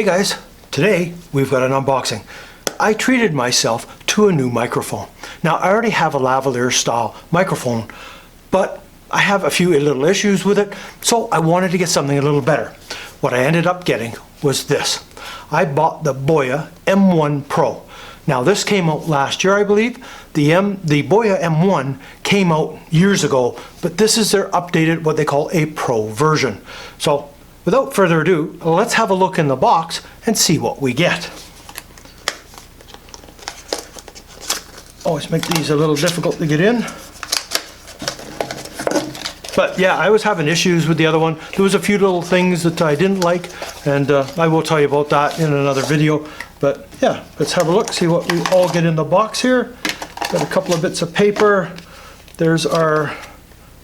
Hey guys, today we've got an unboxing. I treated myself to a new microphone. Now I already have a lavalier style microphone, but I have a few little issues with it, so I wanted to get something a little better. What I ended up getting was this. I bought the Boya BYM1 PRO. Now this came out last year, I believe. The Boya BYM1 came out years ago, but this is their updated, what they call a Pro version. So without further ado, let's have a look in the box and see what we get. Always make these a little difficult to get in. But yeah, I was having issues with the other one. There was a few little things that I didn't like, and I will tell you about that in another video. But yeah, let's have a look, see what we all get in the box here. Got a couple of bits of paper. There's our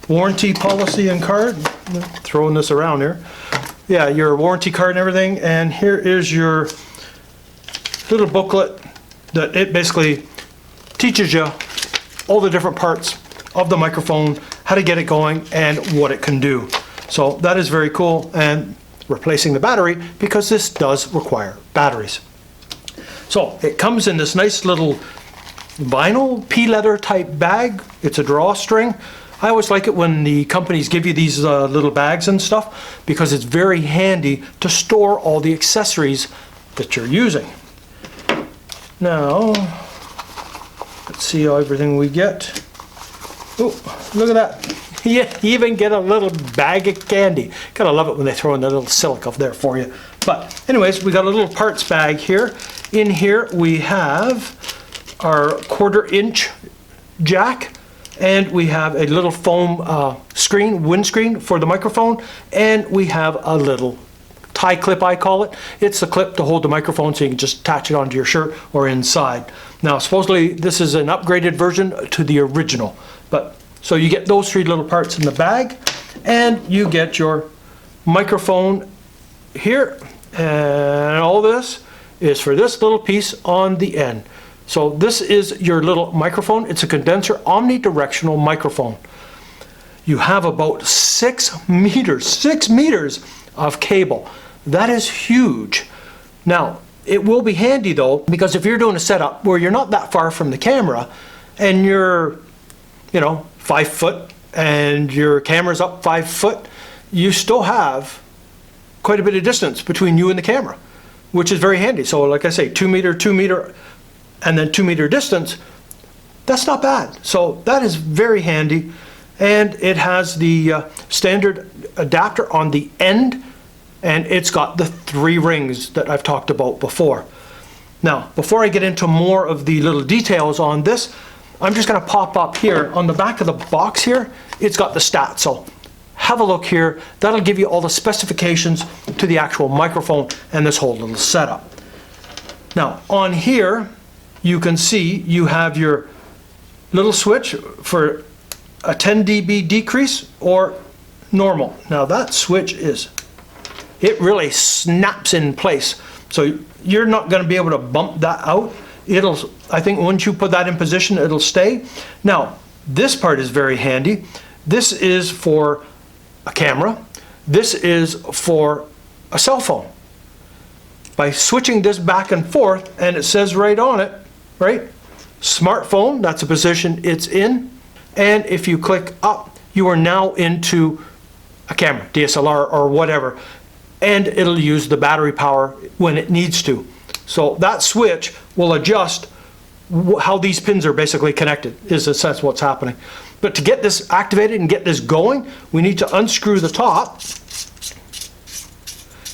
warranty policy and card. I'm throwing this around here. Yeah, your warranty card and everything. And here is your little booklet that it basically teaches you all the different parts of the microphone, how to get it going, and what it can do. So that is very cool, and replacing the battery because this does require batteries. So it comes in this nice little vinyl pea leather type bag. It's a drawstring. I always like it when the companies give you these little bags and stuff because it's very handy to store all the accessories that you're using. Now, let's see how everything we get. Oh, look at that. You even get a little bag of candy. Gotta love it when they throw in that little silica there for you. But anyways, we got a little parts bag here. In here we have our 1/4 inch jack, and we have a little foam windscreen for the microphone, and we have a little tie clip, I call it. It's the clip to hold the microphone so you can just attach it onto your shirt or inside. Now supposedly this is an upgraded version to the original. But so you get those 3 little parts in the bag, and you get your microphone here, and all this is for this little piece on the end. So this is your little microphone. It's a condenser omnidirectional microphone. You have about 6 meters of cable. That is huge. Now it will be handy though, because if you're doing a setup where you're not that far from the camera and you're 5 foot and your camera's up 5 foot, you still have quite a bit of distance between you and the camera, which is very handy. So like I say, 2 meter, and then 2 meter distance, that's not bad. So that is very handy. And it has the standard adapter on the end, and it's got the 3 rings that I've talked about before. Now, before I get into more of the little details on this, I'm just going to pop up here on the back of the box here. It's got the stats, so have a look here. That'll give you all the specifications to the actual microphone and this whole little setup. Now on here you can see you have your little switch for a 10 dB decrease or normal. Now that switch it really snaps in place, so you're not going to be able to bump that out. I think once you put that in position, it'll stay. Now, this part is very handy. This is for a camera. This is for a cell phone. By switching this back and forth, and it says right on it, right? Smartphone, that's the position it's in. And if you click up, you are now into a camera, DSLR or whatever. And it'll use the battery power when it needs to. So that switch will adjust how these pins are basically connected, is essentially what's happening. But to get this activated and get this going, we need to unscrew the top.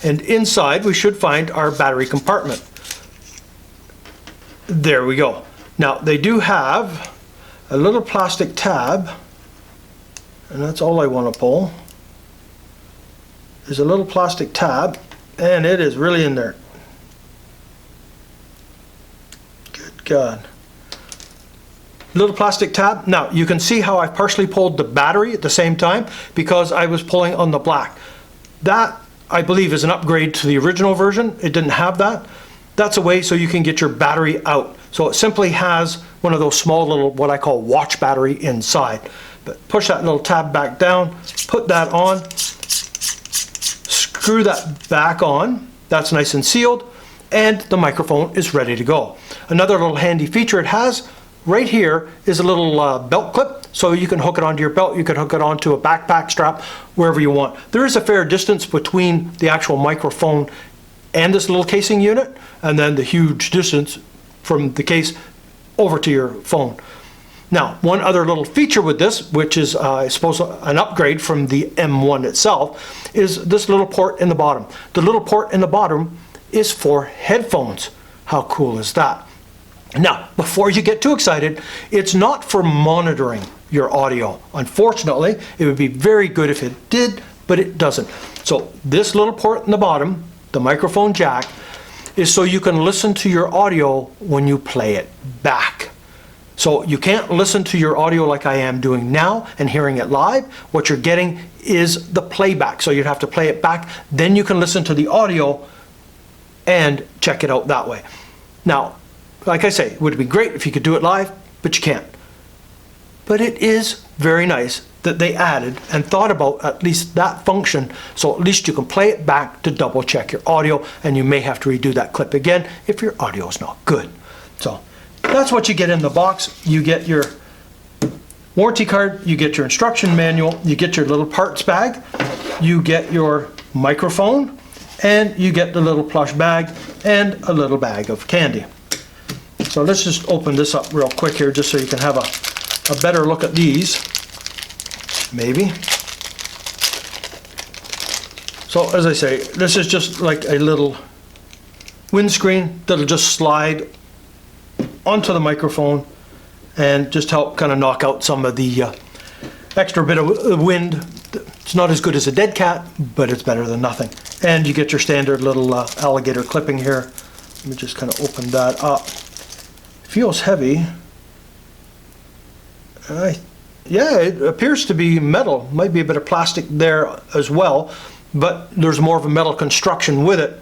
And inside we should find our battery compartment. There we go. Now they do have a little plastic tab, and that's all I want to pull. There's a little plastic tab, and it is really in there. God. Little plastic tab. Now you can see how I partially pulled the battery at the same time because I was pulling on the black. That I believe is an upgrade to the original version. It didn't have that. That's a way so you can get your battery out. So it simply has one of those small little, what I call watch battery inside. But push that little tab back down, put that on, screw that back on. That's nice and sealed, and the microphone is ready to go. Another little handy feature it has right here is a little belt clip, so you can hook it onto your belt, you can hook it onto a backpack strap, wherever you want. There is a fair distance between the actual microphone and this little casing unit, and then the huge distance from the case over to your phone. Now, one other little feature with this, which is I suppose an upgrade from the M1 itself, is this little port in the bottom. The little port in the bottom is for headphones. How cool is that? Now, before you get too excited, it's not for monitoring your audio. Unfortunately, it would be very good if it did, but it doesn't. So this little port in the bottom, the microphone jack, is so you can listen to your audio when you play it back. So you can't listen to your audio like I am doing now and hearing it live. What you're getting is the playback. So you'd have to play it back, then you can listen to the audio and check it out that way. Now, like I say, it would be great if you could do it live, but you can't. But it is very nice that they added and thought about at least that function, so at least you can play it back to double check your audio, and you may have to redo that clip again if your audio is not good. So that's what you get in the box. You get your warranty card, you get your instruction manual, you get your little parts bag, you get your microphone, and you get the little plush bag and a little bag of candy. So let's just open this up real quick here just so you can have a better look at these, maybe. So as I say, this is just like a little windscreen that'll just slide onto the microphone and just help kind of knock out some of the extra bit of wind. It's not as good as a dead cat, but it's better than nothing. And you get your standard little alligator clipping here. Let me just kind of open that up. Feels heavy. Yeah, it appears to be metal. Might be a bit of plastic there as well, but there's more of a metal construction with it,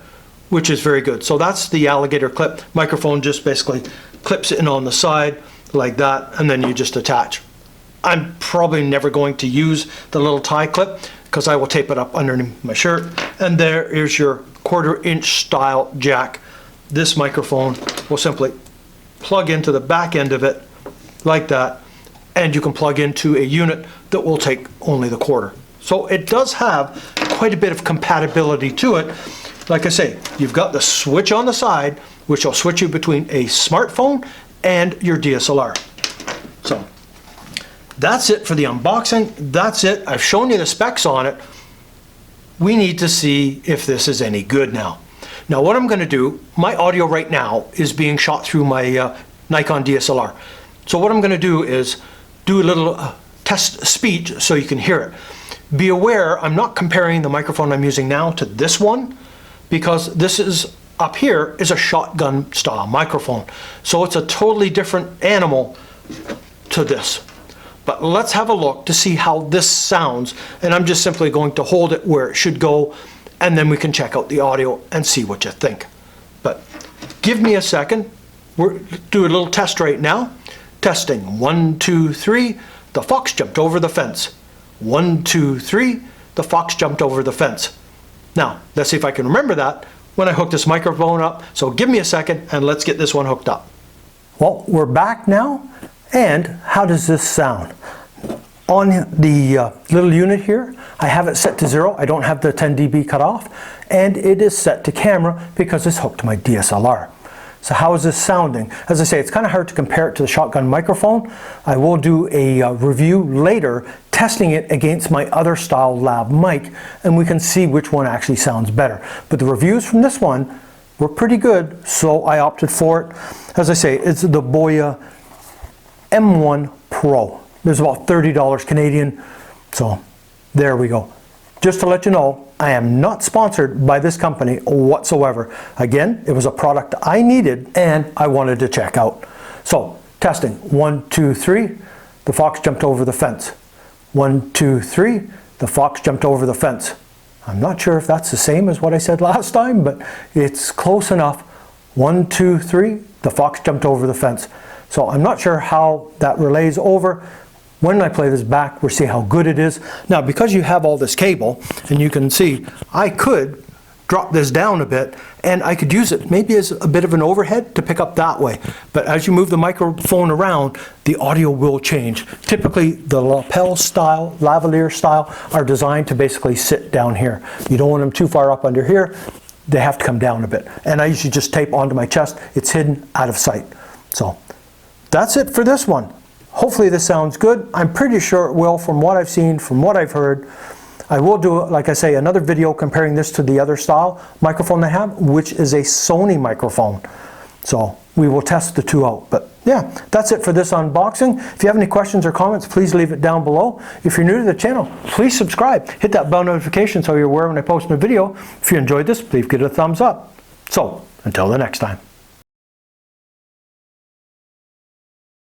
which is very good. So that's the alligator clip. Microphone just basically clips in on the side like that, and then you just attach. I'm probably never going to use the little tie clip because I will tape it up underneath my shirt. And there is your 1/4 inch style jack. This microphone will simply plug into the back end of it like that, and you can plug into a unit that will take only the 1/4. So it does have quite a bit of compatibility to it. Like I say, you've got the switch on the side, which will switch you between a smartphone and your DSLR. So that's it for the unboxing. That's it. I've shown you the specs on it. We need to see if this is any good now. Now what I'm going to do, my audio right now is being shot through my Nikon DSLR. So what I'm going to do is do a little test speech so you can hear it. Be aware, I'm not comparing the microphone I'm using now to this one, because this is up here is a shotgun style microphone. So it's a totally different animal to this. But let's have a look to see how this sounds, and I'm just simply going to hold it where it should go, and then we can check out the audio and see what you think. But give me a second. We're do a little test right now. Testing 1, 2, 3. The fox jumped over the fence. 1, 2, 3. The fox jumped over the fence. Now let's see if I can remember that when I hook this microphone up. So give me a second and let's get this one hooked up. Well, we're back now, and how does this sound? On the little unit here, I have it set to 0. I don't have the 10 dB cut off, and it is set to camera because it's hooked to my DSLR. So how is this sounding? As I say, it's kind of hard to compare it to the shotgun microphone. I will do a review later testing it against my other style lav mic, and we can see which one actually sounds better. But the reviews from this one were pretty good, so I opted for it. As I say, it's the Boya BYM1 PRO. There's about $30 Canadian, so there we go. Just to let you know, I am not sponsored by this company whatsoever. Again, it was a product I needed and I wanted to check out. So, testing. 1, 2, 3. The fox jumped over the fence. 1, 2, 3. The fox jumped over the fence. I'm not sure if that's the same as what I said last time, but it's close enough. 1, 2, 3. The fox jumped over the fence. So I'm not sure how that relays over. When I play this back, we'll see how good it is. Now, because you have all this cable, and you can see, I could drop this down a bit, and I could use it maybe as a bit of an overhead to pick up that way. But as you move the microphone around, the audio will change. Typically, the lapel style, lavalier style, are designed to basically sit down here. You don't want them too far up under here. They have to come down a bit. And I usually just tape onto my chest. It's hidden out of sight. So that's it for this one. Hopefully this sounds good. I'm pretty sure it will from what I've seen, from what I've heard. I will do, like I say, another video comparing this to the other style microphone I have, which is a Sony microphone. So we will test the two out. But yeah, that's it for this unboxing. If you have any questions or comments, please leave it down below. If you're new to the channel, please subscribe. Hit that bell notification so you're aware when I post a video. If you enjoyed this, please give it a thumbs up. So until the next time.